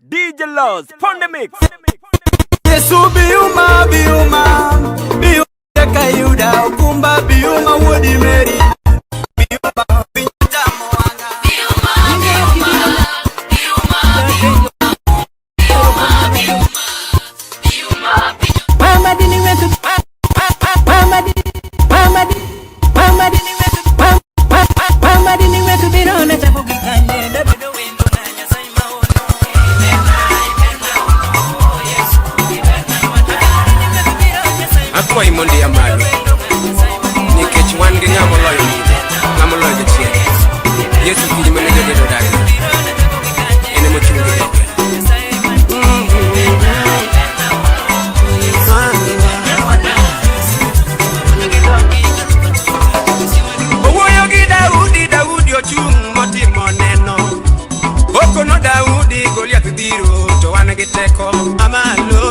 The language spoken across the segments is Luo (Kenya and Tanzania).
DJ Loz, Fun the Mix. Yesu biuma, biuma, biuma kayuda, kumba biuma wodi meri. Biuma, biuma moanga. Biuma, biuma, biuma, biuma, biuma, biuma. Mama dini wetu, mama dini wetu birona chabuki kanye, dabido wendo na nyasai maono. Akwa imondi ya malu Nikech wan gi ng'amo loyo mide Ng'amo loyo jachien Yesu kiji mene jogedo dagi Ene mochungi degi Owoyo gi Daudi, Daudi ochung' motimo neno Okono Daudi Goliath biro to wan gi teko amalo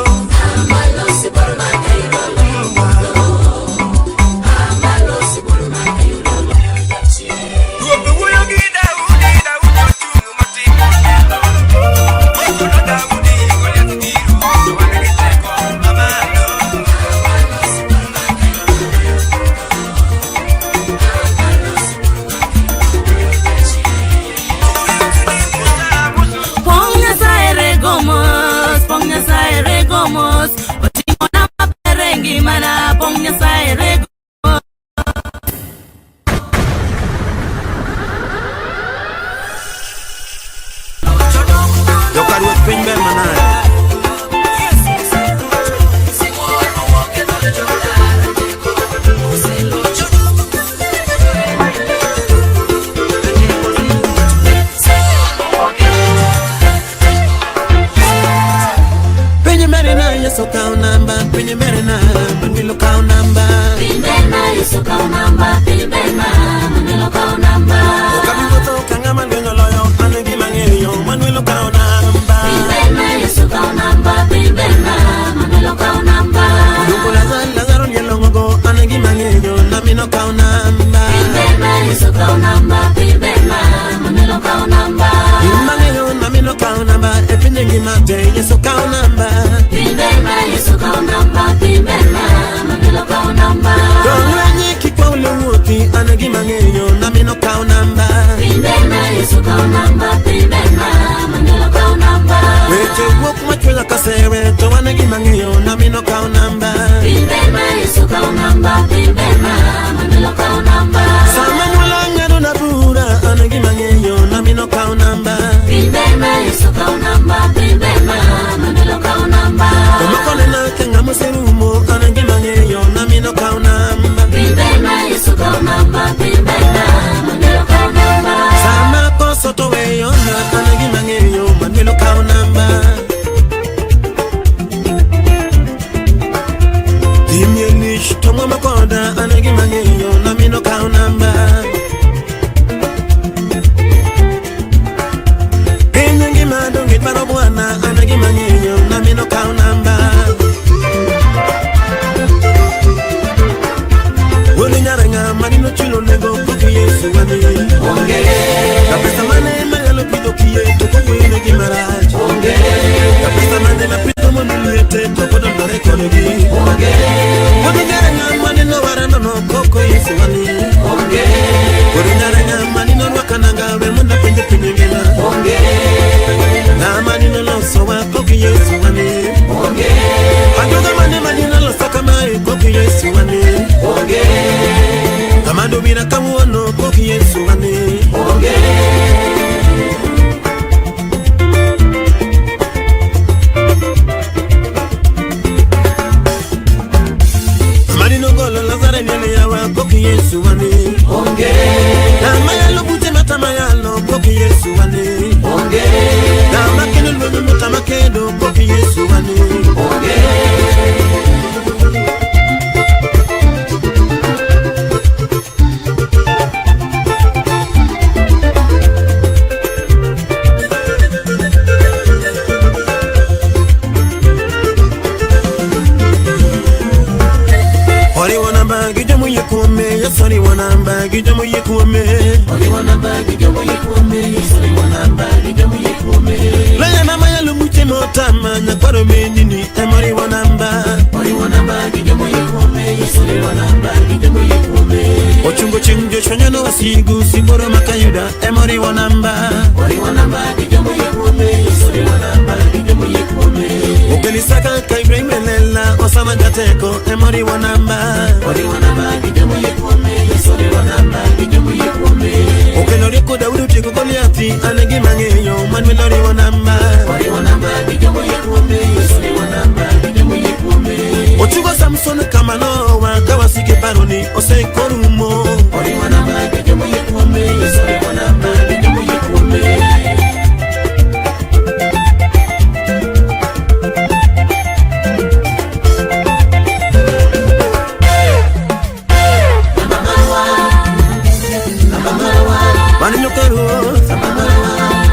Wasigu siboro makayuda emori wanamba dijomo yekume sori wanamba dijomo yekume Ogelisaka kaibre melela osama gateko emori wanamba dijomo yekume sori wanamba dijomo yekume Okeloreko Daudu tigo Goliati anegi mangeyo manmelori wanamba dijomo yekume sori wanamba dijomo yekume Ochugo Samson kamano wa kawasike paroni ose korumo wanamba dijomo yekume sori wanamba dijomo yekume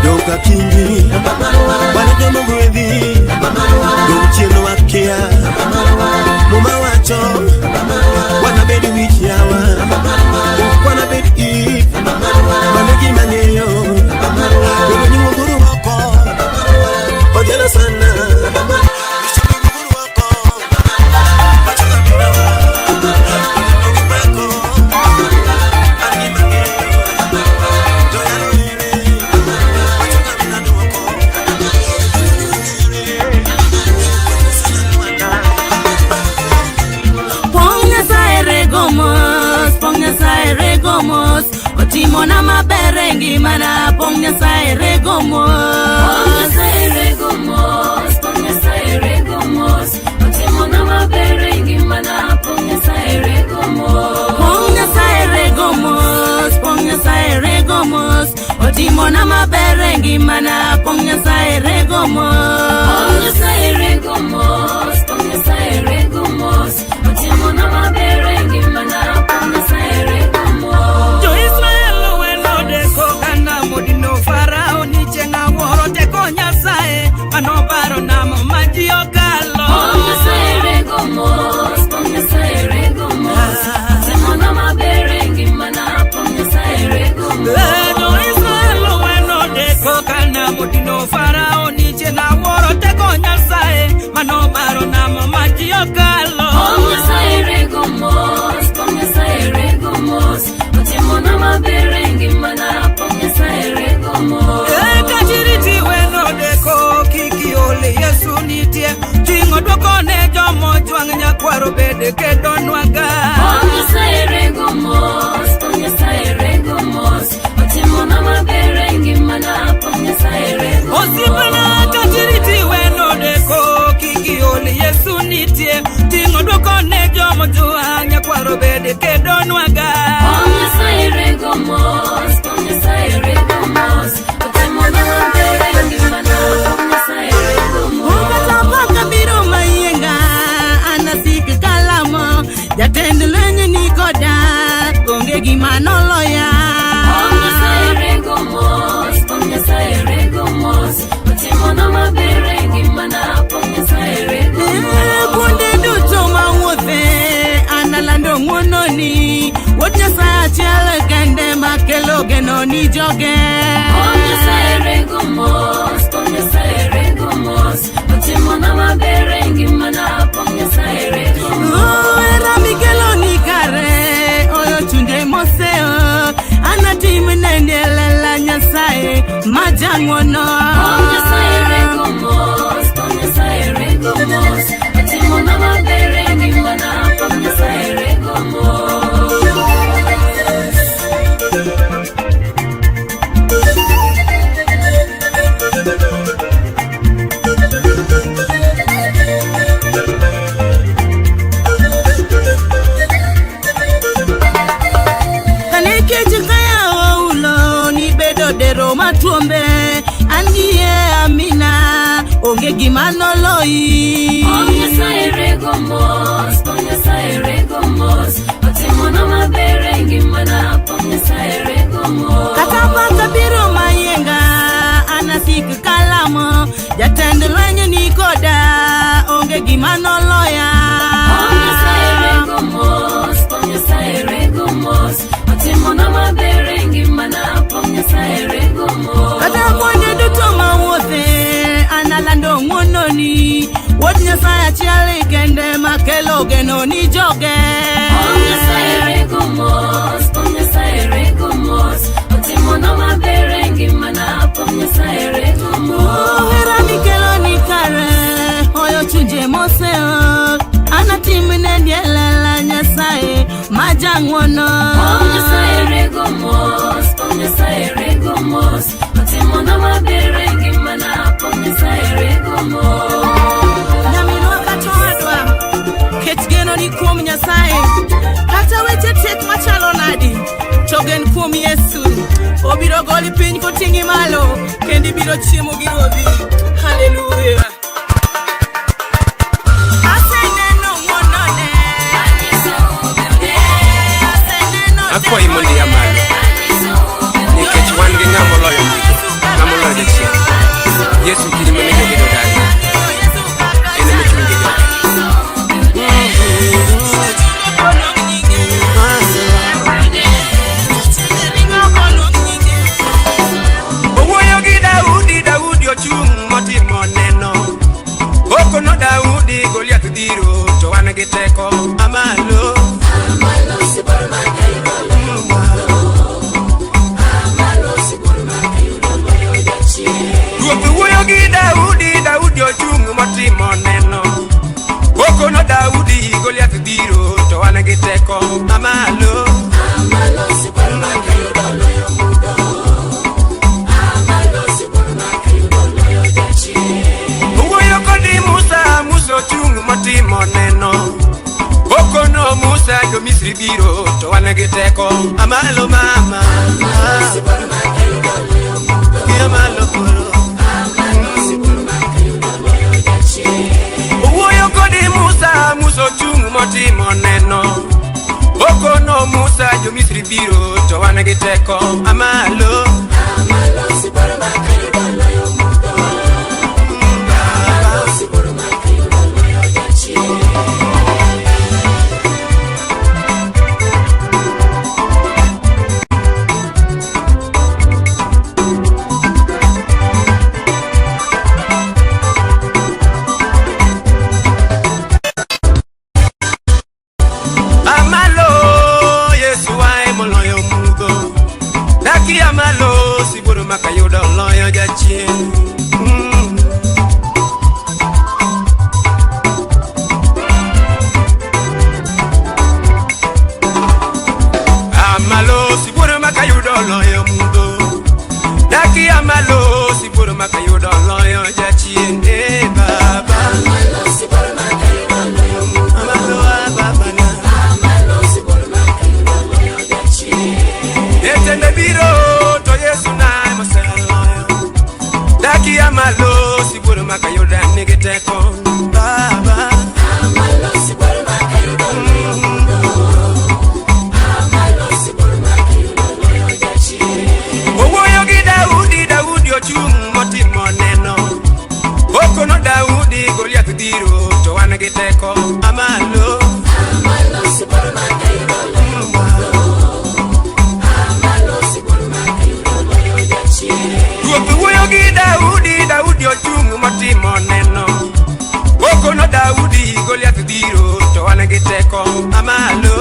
Doka kingi Wanajomo gwedhi Dochieno wakia Muma wacho Wanabedi wiki yawa Wanabedi if Manegi manyeyo Dogo nyungo guru wako Ojela sana Nishogo guru wako Wachola minawa Dogi wako Angi manyeyo Otimona maberengi mana pongnya saire gomos pongnya saire gomos Otimona maberengi mana pongnya saire gomos pongnya saire gomos Otimona maberengi mana pongnya saire gomos pongnya saire gomos Otimona maberengi mana pongnya saire gomos Modino farao ni chenga woro te konya sae anobaro namo maji okalo Pongnya saire gomos Semona maberengi mana pongnya saire gomos Lego Israelo weno deko kana modino farao ni chenga woro te konya sae anobaro namo maji okalo Pongnya saire gomos Semona maberengi mana pongnya saire gomos Kachiriti weno deko kiki ole Yesu nitie Tingo dwoko ne jomo juang nyakwaro bede kedonwaga Pongnya saire gomos Otimona maberengi mana pongnya saire gomos Osipana kachiriti weno deko kiki ole Yesu nitie Tingo dwoko ne jomo juang nyakwaro bede kedonwaga Pongnya saire gomos Otimona maberengi mana pongnya saire gomos Ukatapaka biro mayenga anasiki kalamo Jatende lenye nikoda konge gimano loya Pongnya saire gomos Otimona maberengi mana pongnya saire gomos Kunde duto mawothe analando ngononi Wotnya sa chiale kende makelo geno ni joge Pongnya saire gomos Otimona maberengi mana pongnya saire gomos Era mikelo ni kare oyo chunde moseo Anatime nendelela nyasae majangono Pongnya saire gomos Otimona maberengi mana pongnya saire gomos Matuombe angie amina onge gimano loi Pongnya saire gomos Otimona maberengi mana pongnya saire gomos Katapaka biro mayenga anasiki kalamo Jatende lenye nikoda onge gimano loya Pongnya saire gomos Otimona maberengi mana pongnya saire gomos Kata kwenye duto mawothe analando ngononi Wotnya saya chiale kende makelo geno ni joge Pongnya saire gomos Nyasaye regomos otimono maber ngimana apom Nyasaye regomos hera mikelo ni kare oyo chunje moseo anatimne dielela Nyasaye majangwono Nyasaye regomos otimono maber ngimana apom Nyasaye regomos Nyaminwa katoadwa ketgeno ni kuom Nyasaye kata weche tek machalo nadi togen kuom Yesu obiro goli piny koting'i malo kendi biro chiemo gi rodhi haleluya Akwa imondi ya malo nikech wan gi ng'amo loyo ng'amo loyo jachien Yesu kiri mane jogi dodani ene mechungi jogi owuoyo gi Daudi ochung' motimo neno okono Daudi Goliath dhiro to wan gi teko amalo Daudi ochung' motimo neno okono Daudi Goliath dhiro to wan gi teko amalo owuoyo kodi Musa ochung' motimo neno okono Musa jo-Misri biro to wan gi teko amalo mama amalo koro owuoyo kodi Musa ochung' motimo neno okono Musa jo-Misri biro to wan gi teko amalo amalo siburo makayudo loyo jachien amalo siburo makayudo loyo mudo daki amalo siburo makayudo loyo jachien baba amalo siburo makayudo loyo mudo amalo baba na amalo siburo makayudo loyo jachien etende biro to Yesu na mosaloyo daki amalo siburo makayuda nigi teko baba amalo siburo makayuda amalo siburo makayuda loyo jachien owuoyo gi Daudi ochung' motimo neno okono Daudi Goliath dhiro to wan gi teko amalo siburo makayuda owuoyo gi Daudi ochung' motimo neno okono Daudi Goliath dhiro to wan gi teko amalo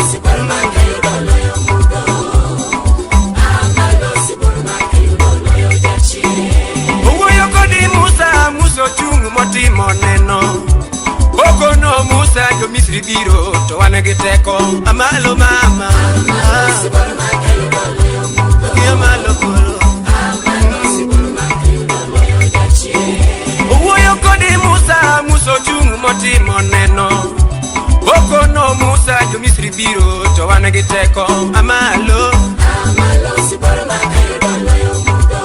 siburo makayudo loyo mudo amalo siburo makayudo loyo jachien owuoyo kodi Musa ochung' motimo neno okono Musa jo-Misri biro to wan gi teko amalo mama siburo makayudo loyo mudo amalo koro owuoyo kodi Musa ochung' motimo neno okono Musa jo-Misri biro to wan gi teko amalo siburo makayudo loyo mudo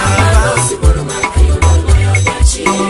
amalo siburo makayudo loyo jachien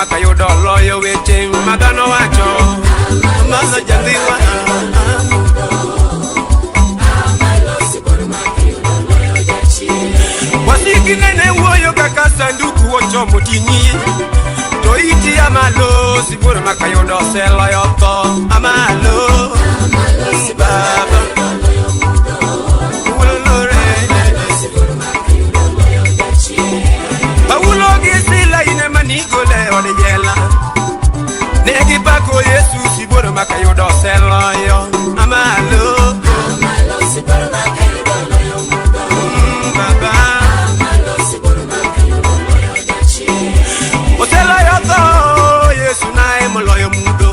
maka yudo loyo weche madhano wacho. Malo jandhiwa wasiki nene wuoyo kaka sanduku ochomo ting'i, to iti amalo siburo maka yudo seloyo tho. Amalo baba Paulo gi Sila ine manigole ode jela, negi pako Yesu siburo maka yudo seloyo. Amalo siburo maka yudo loyo baba oseloyo tho Yesu nae moloyo mudo.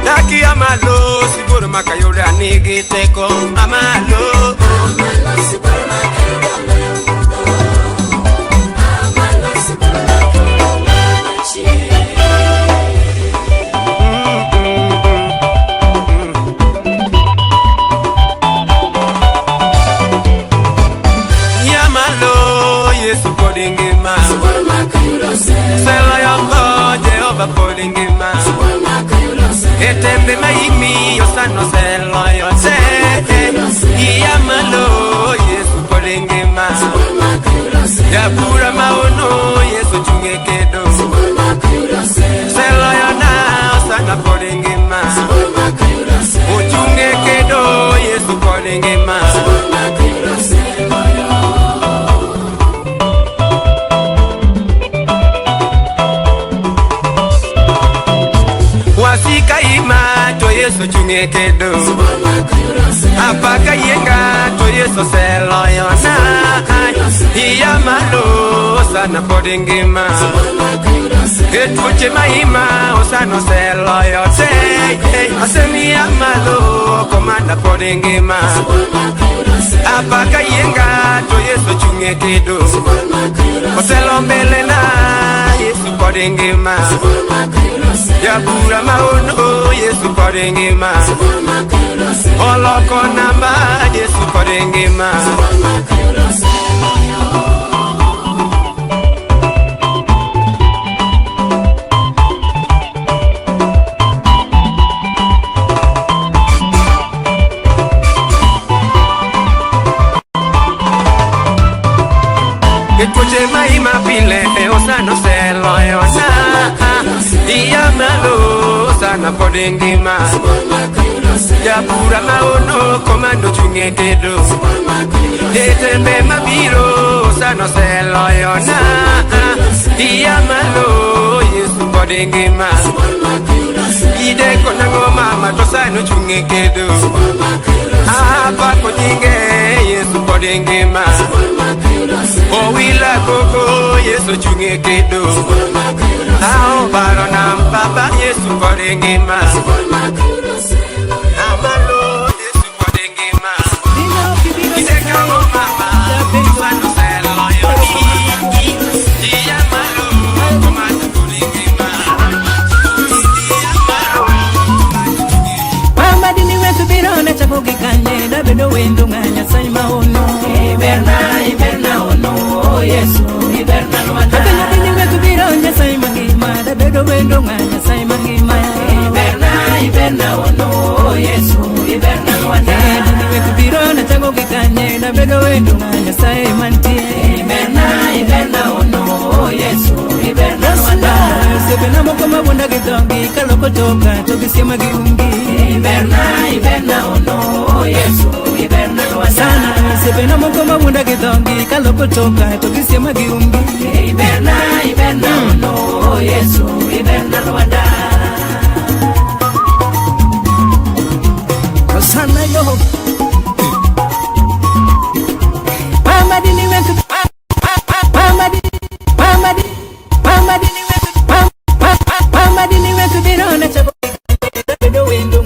Daki amalo siburo maka yudo nigi teko. Amalo siburo maka yudo loyo Podingima etembe maimi yosano seloyo se iyamalo Yesu podingima yapura maono Yesu chungekedo seloyo na osana podingima uchungekedo Yesu podingima wasika ima to Yesu chungekedo apaka yenga to Yesu seloyo na iyamalo sana podingima etuche maima osano seloyo se asemi amalo komanda podingima apaka yenga to Yesu chungekedo oselo mbele na Yesu podingima yapura maono Yesu podingima oloko namba Yesu podingima etuche maima pile osano seloyo na iyamalo sana podingima yapura maono komando chungekedo etembe mabiro sano seloyo na iyamalo Yesu podingima ide konango mama to sano chungekedo apa kodinge Yesu podingima owila koko Yesu chungekedo ao barona baba Yesu podingima amalo Yesu podingima ide kango mama sano seloyo iyamalo komando podingima mama dini wetu birone chakugi kanye na bedo wendo nganya saima ono iberna ono Yesu iberna wanda akanya dini wetu birone saima ngima na bedo wendo nganya saima ngima iberna ono Yesu iberna wanda dini wetu birone chakugi kanye na bedo wendo nganya saima ntie iberna ono Yesu iberna wanda sebena mokoma bunda gidongi kaloko toka togisema giungi iberna ono Yesu iberna wanda sana sebena mokoma bunda gidongi kaloko toka togisema giungi iberna ono Yesu iberna wanda sana yo mama dini wetu mama dini wetu birone chabo bedo wendo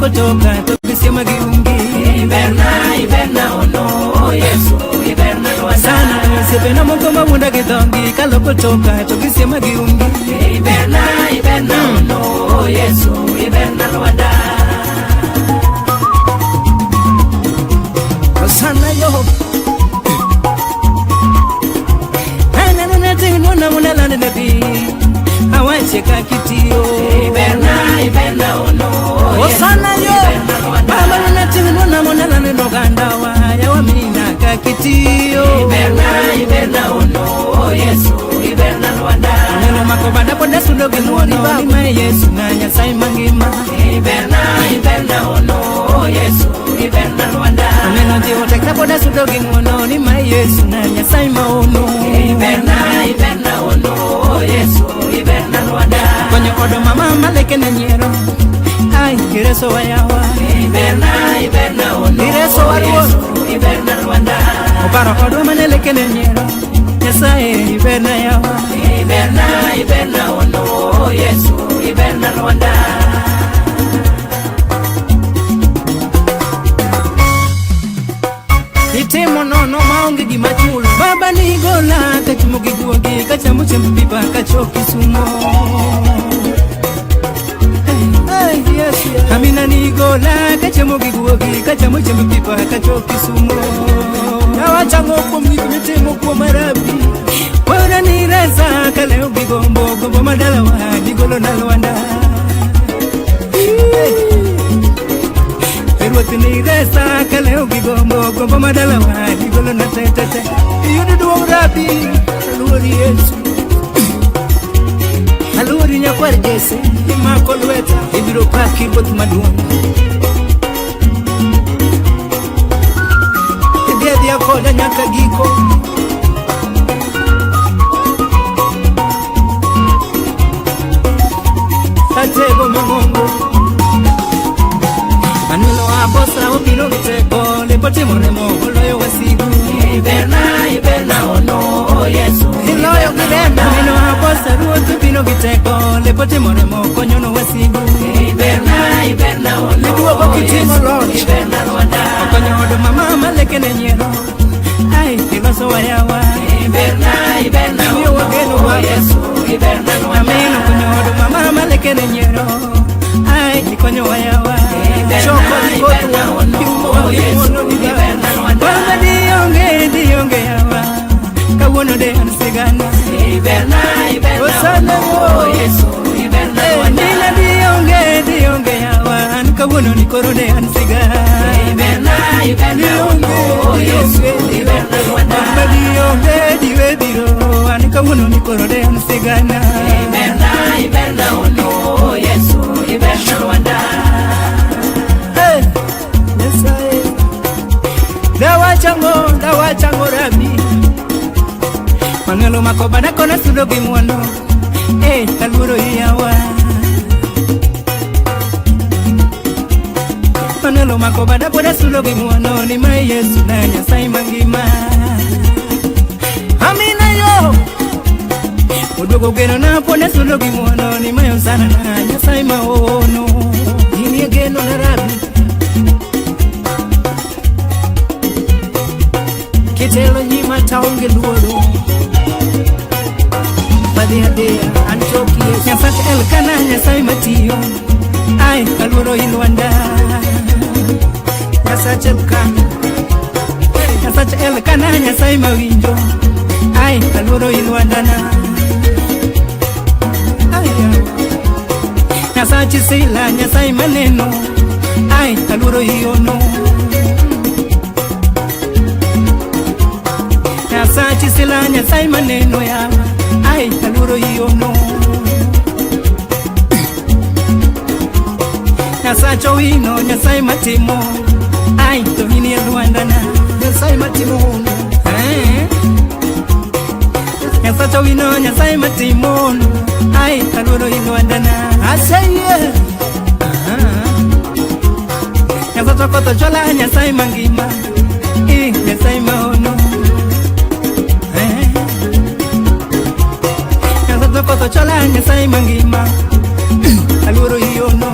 potoka to kisema giungi iberna ono Yesu iberna sana sepena moko mabunda kidongi kalo potoka to kisema giungi iberna ono Yesu iberna Rwanda sana yo ana tino na munala nabi awacheka kitio iberna ono sana yo baba na tino na munala no gandawa ya wamina ka kitio iberna ono Yesu iberna Rwanda neno makobanda ponda sundo ginuoni ni ma Yesu na Nyasaye mangima iberna ono Yesu iberna Rwanda neno jiwo tekna ponda sundo ginuoni ma Yesu na Nyasaye maono iberna ono Yesu iberna Rwanda konyo odo mama maleke na nyero ai kireso wayawa iberna ono kireso Yesu iberna Rwanda obaro odo maneleke na nyero Nyasaye iberna yawa iberna ono Yesu iberna Rwanda itimo nono maonge gimachulo baba ni gola kachimo giguogi kachamo chempipa kachoki sumo amina ni gola kachamo giguogi kachamo chempipa kachoki sumo nawachango mitimo kwa marabi wana ni reza kaleo gombo madala wa digolo na Rwanda Erwatini reza kaleo gombo madala wa digolo na tete yudu duwa rabi aluori Yesu aluori nyakwar Jesse imako lweta ibiro paki both maduong dia koda nyaka giko atego mongo anulo abosa opino kiteko lepotimo remo loyo wasigu iberna ono Yesu loyo kirema anulo abosa ruoto pino kiteko lepotimo remo konyono wasigu iberna ono leduo kitimo Lord iberna Rwanda konyodo mama maleke na nyero ai kiloso wayawa iberna ono Yesu iberna Rwanda ameno konyodo mama maleke na nyero ai konyo wayawa choko nikotu wa Yesu iberna Rwanda baba dionge yawa kawono de ansigana iberna ono Yesu iberna Rwanda nina dionge yawa kawono nikoro de ansigana iberna ono Yesu iberna Rwanda baba dionge biro anikawono nikoro de ansigana iberna ono Yesu iberna Rwanda Nyasaye dawachango rabi mangelo makobana kona sudo gimwono kaluro yawa mangelo makobana poda sudo gimwono ni ma Yesu na Nyasaye mangima amina yo udogo geno na poda sudo gimwono ni ma sana na Nyasaye maono ini geno na rabi kitelo nyima taonge luoro badea antoki Nyasaye elkana Nyasaye matiyo ai kaluro Rwanda Nyasaye elkana Nyasaye mawinjo ai kaluro Rwanda na ai Nyasaye sila Nyasaye maneno ai kaluro yono Nyasaye sila Nyasaye maneno ya ai kaluro yono Nyasaye wino Nyasaye matimo ai to hini Rwanda na Nyasaye matimo Nyasaye wino Nyasaye matimo ai kaluro Rwanda na asaye Nyasaye koto chola Nyasaye mangima Nyasaye maono Nyasaye koto chola Nyasaye mangima aluro yono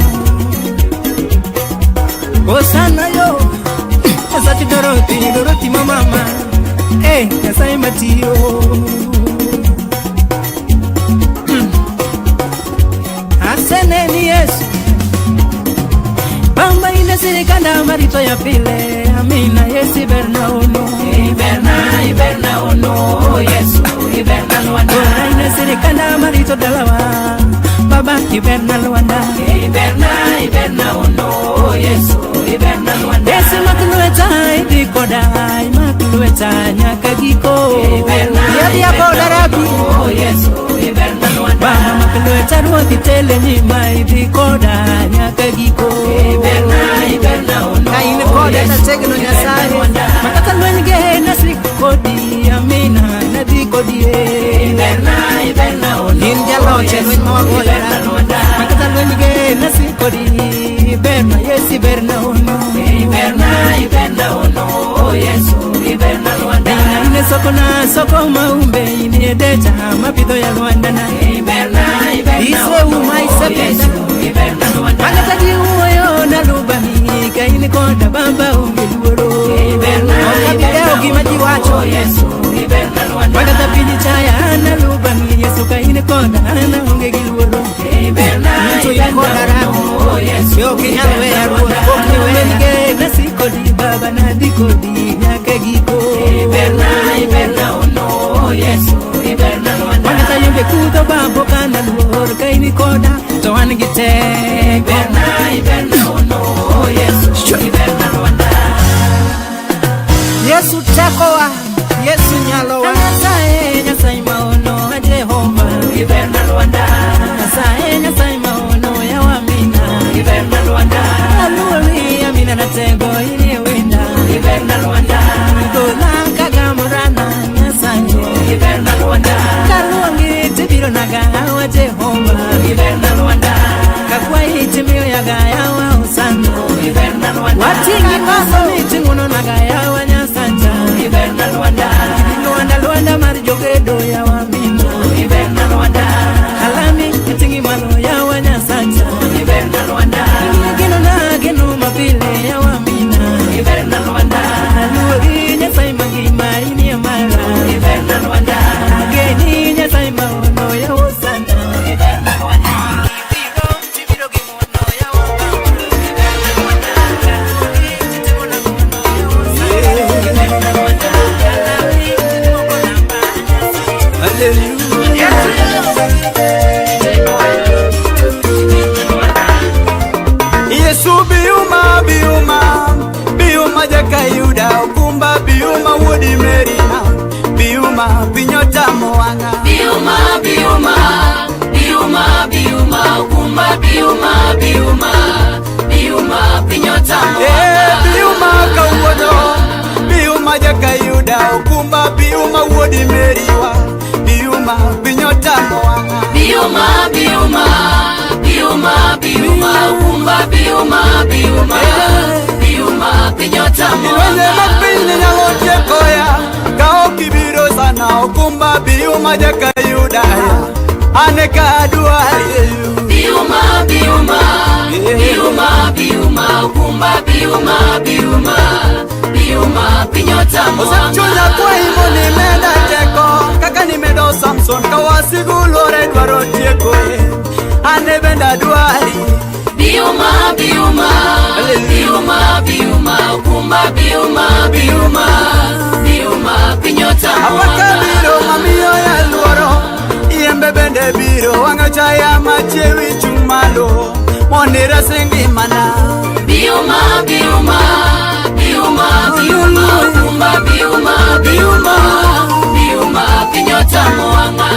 Osana yo Asati Doroti mama Yasai Matio Asene ni Yesu Bamba inasirikana marito ya pile Amina Yesu Iberna ono Iberna ono Yesu Iberna Luanda Ora inasirikana marito dalawa Baba Iberna Luanda Iberna ono Yesu Iberna Luanda Yesu makulueta idikodai Makulueta nyakagiko Iberna Rabi Yesu Iberna Luanda Baba makulueta ruoti tele nyima idikoda nyakagiko Iberna ono Kaine koda na tegno nyasai Makata lwenige nasikodi Amina nadikodi Iberna ono Ninja loche lwenye wagoya Makata lwenige nasikodi Iberna Yesu Iberna ono Iberna ono Yesu Iberna Luanda Ine soko maumbe Ine deta mapido ya Luanda na Iberna Ise umaisa pesa Iberna Luanda Makata di uwayo na lubami Kaine konda bamba ungeluoro Iberna Okabideo gimaji wacho Yesu Iberna Luanda Makata pili chaya na lubami Yesu kaine konda na ungeluoro Iberna ono Yesu Yo kinyalwe ya ruwa Okniwenige nasikodi baba na dikodi nyakagiko Iberna ono Yesu Iberna Luanda Wakata yunge kudo babo kana luor kaini koda Zohani gite Iberna ono Yesu Iberna Luanda Yesu takoa Yesu nyalowa Nyasai maono Jehova Iberna Luanda Nyasai maono ya wamina Iberna Luanda Aluali amina na tego ili wenda Iberna Luanda Dola kagamurana Nyasai Iberna Luanda Kaluangi tibiro naga wa Jehova Iberna Luanda Kakwa itimio ya gaya wa usano Iberna Luanda Watingi maso mitinguno naga ya wa Nyasanja Iberna Luanda Luanda marijogedo ya wamina Iberna Luanda Halami itingi malo ya wa Nyasanja Iberna Luanda Gino na gino mapile ya wamina Iberna Luanda Aluari Nyasai magima ini ya mara Iberna Luanda Geni Nyasai maono ya usana Iberna Luanda Tibiro gimono ya wabamba Iberna Luanda Tibiro gimono ya usana Iberna Luanda Yesu biuma jaka yuda okumba biuma wodi merina biuma pinyota moanga biuma okumba biuma pinyota moanga biuma kawuono biuma jaka yuda okumba biuma wodi meriwa biuma pinyota moanga biuma okumba biuma pinyota moanga Iwenye mapini nyangote koya Kao kibiro sana okumba biuma jaka yudaya Aneka aduari biuma okumba biuma pinyota moanga Osechunya kwa himo ni menda teko Kaka ni medo Samson kawasigu lore dwaro tieko Anebenda aduari biuma okumba biuma pinyota Apaka biro mamiyo ya luoro Iembe bende biro wangacha ya machewi chumalo Monira sengi mana biuma okumba biuma pinyota moanga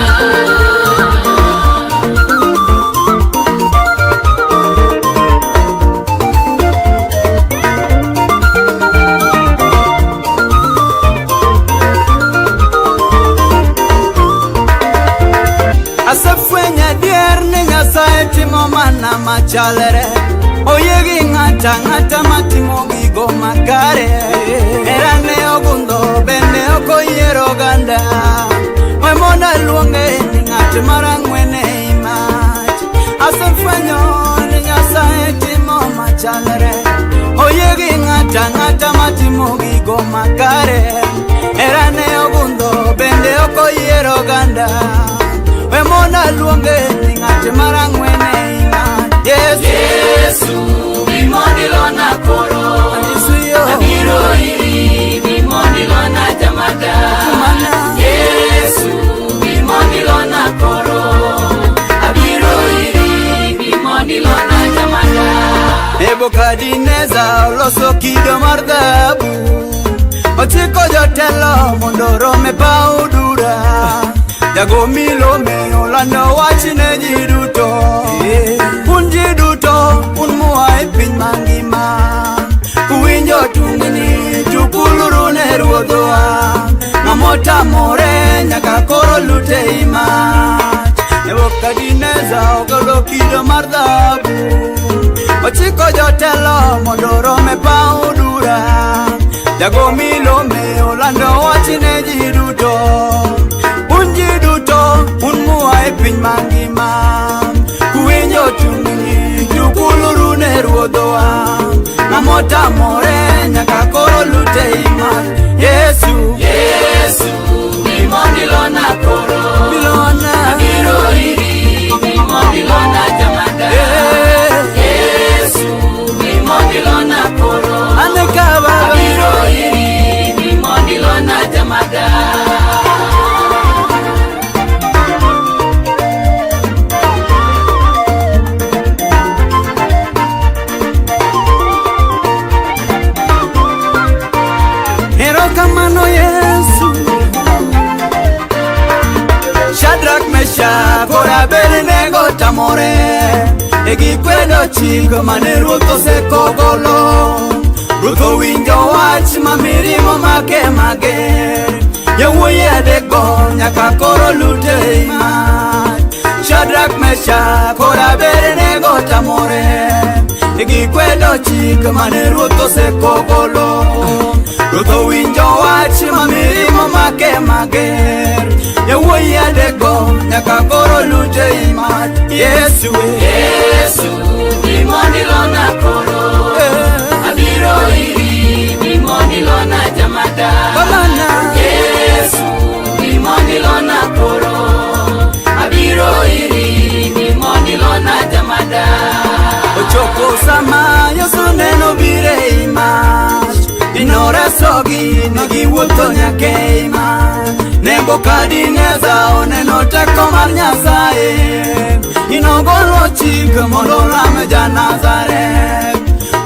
Asafwenya dier ni Nyasaye timo mana machalere Oyegi ngata matimo gigo makare Erane ogundo bende okoyiero ganda Wemona luonge ni ng'at marang'wene imach Asafwenyo ni Nyasaye timo machalere Oye gi ng'ata matimo gigo makare, herane ogundo bende ok oyiero ganda. We mona luonge ni ng'at marang'wen e ng'at. Yesu bimondilona koro, abiro iri bimondilona jamada. Yesu bimondilona koro, abiro iri bimondilona jamada. Nebukadneza oloso kido mar dhahabu, ochiko jotelo mondo rome paw dura. Jago milome olando wach ne ji duto, un ji duto un mua e piny mangima. Uwinjo tungni tukuluru ne ruodhwa, ng'amotamore nyaka koro lute i mach. Nebukadneza ogolo kido mar dhahabu, ochiko jotelo mondo rome paw dura. Jago milome olando wach ne ji duto, un ji duto un mua e piny mangima. Uwinjo tungni tukuluru ne ruodhwa, ng'amotamore nyaka koro lute i mach. Yesu bimondilona koro, abiro iri bimondilona jamada. Yesu bimondilona koro, abiro iri bimondilona jamada. Erokamano Yesu. Shadrach, Meshach kod Abednego tamore, gikwedo chik mane Ruoth osekogolo. Ruoth owinjo wach mamirimo make mager, yawuoyi adekgo nyaka koro lute i mach. Shadrach, Meshach kod Abednego tamore, gikwedo chik mane Ruoth osekogolo. Ruoth owinjo wach mamirimo make mager, yawuoyi adekgo nyaka koro lute i mach. Yesu bimondilona koro, abiro iri bimondilona jamada. Yesu bimondilona koro, abiro iri bimondilona jamada. Ochopo sama Yesu neno bire i mach, inoresogi negiwuotho nyaka i mach. Nebukadneza oneno teko mar Nyasaye, inogolo chik mondo orame ja-Nazaret.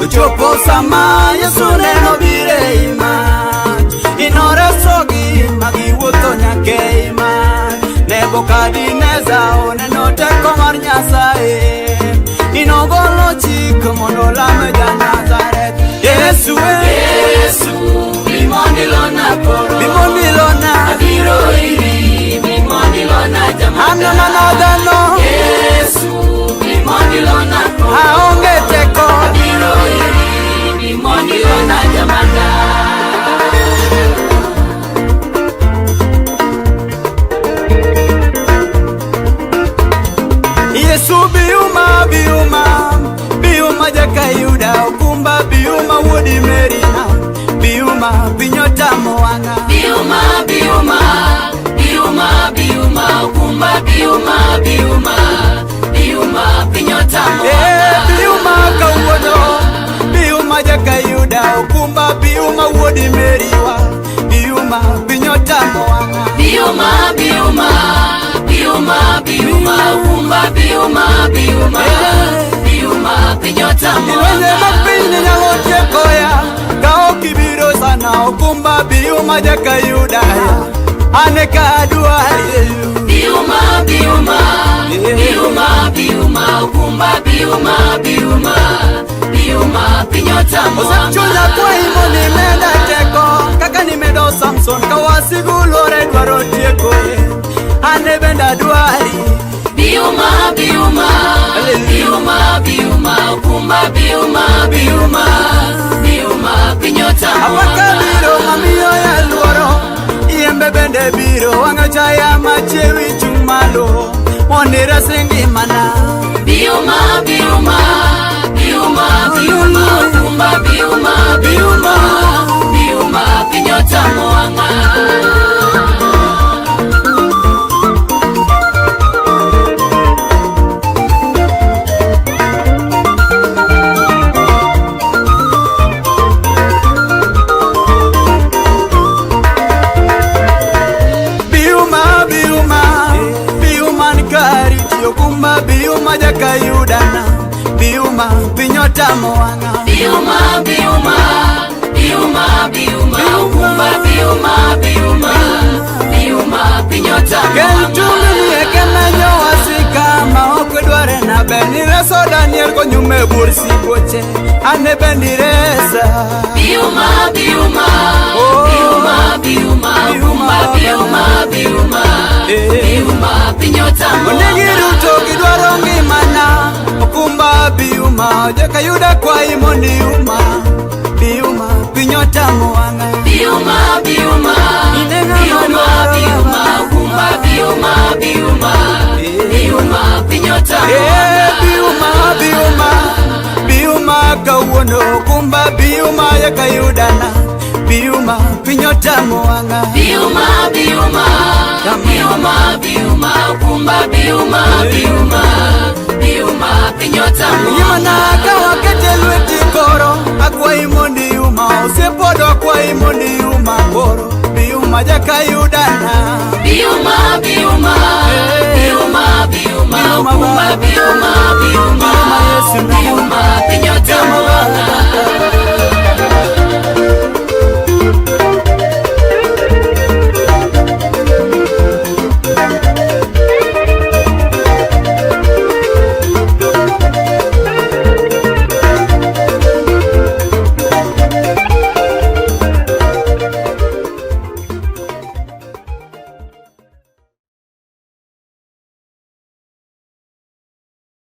Ochopo sama Yesu neno bire i mach, inoresogi magiwuotho nyaka i mach. Nebukadneza oneno teko mar Nyasaye, inogolo chik mondo orame ja-Nazaret. Yesu bimondilona koro, abiro iri bimondilona jamada. Yesu bimondilona koro, aonge teko, abiro iri bimondilona jamada. Yesu biuma jakayuda, okumba biuma wuodi Merina, biuma piny otamo wang'a. Biuma okumba biuma piny otamo wang'a. Biuma kawuono, biuma jakayuda, okumba biuma wuodi Meriwa, biuma piny otamo wang'a. Biuma okumba biuma piny otamo wang'a. Ilwenye mapiny nyalo tiekoya, ka ok ibiro sana, okumba biuma jakayuda, ane ka adwari. Biuma okumba biuma piny otamo wang'a. Osechunya kwaimo ni meda teko, kaka nimedo Samson ka wasigulore dwaro tiekoe, ane bende adwari. Biuma okumba biuma piny otamo wang'a. Apaka biro mamiyo ya luoro, iembe bende biro, wang'a chaya machiewi chung' malo, monira singimana. Biuma okumba biuma pinyotamo wanga. Biuma, biuma, biuma, biuma, kumba biuma, biuma, biuma, pinyotamo wanga. Kentumbi nieke menyo wasika maokwe dware na benire so Daniel konyume bursi boche ane bendiresa. Biuma, biuma, biuma, biuma, kumba biuma, biuma, biuma, pinyotamo wanga. Onegiru toki dwaro ngimana kumba biuma jeka yuda kwa imoni uma. Biuma pinyotamo wanga. Biuma, biuma, biuma, biuma, kumba biuma, biuma, biuma, pinyotamo wanga. Biuma, biuma, biuma kawuono kumba biuma jeka yudana. Biuma pinyotamo wanga. Biuma, biuma, biuma, biuma, kumba biuma, biuma, biuma, pinyotamo wanga. Yimana kawakete lweti koro akwa imondi uma usepodo akwa imondi uma koro. Biuma jeka yudana. Biuma, biuma, biuma, biuma, kumba biuma, biuma, biuma,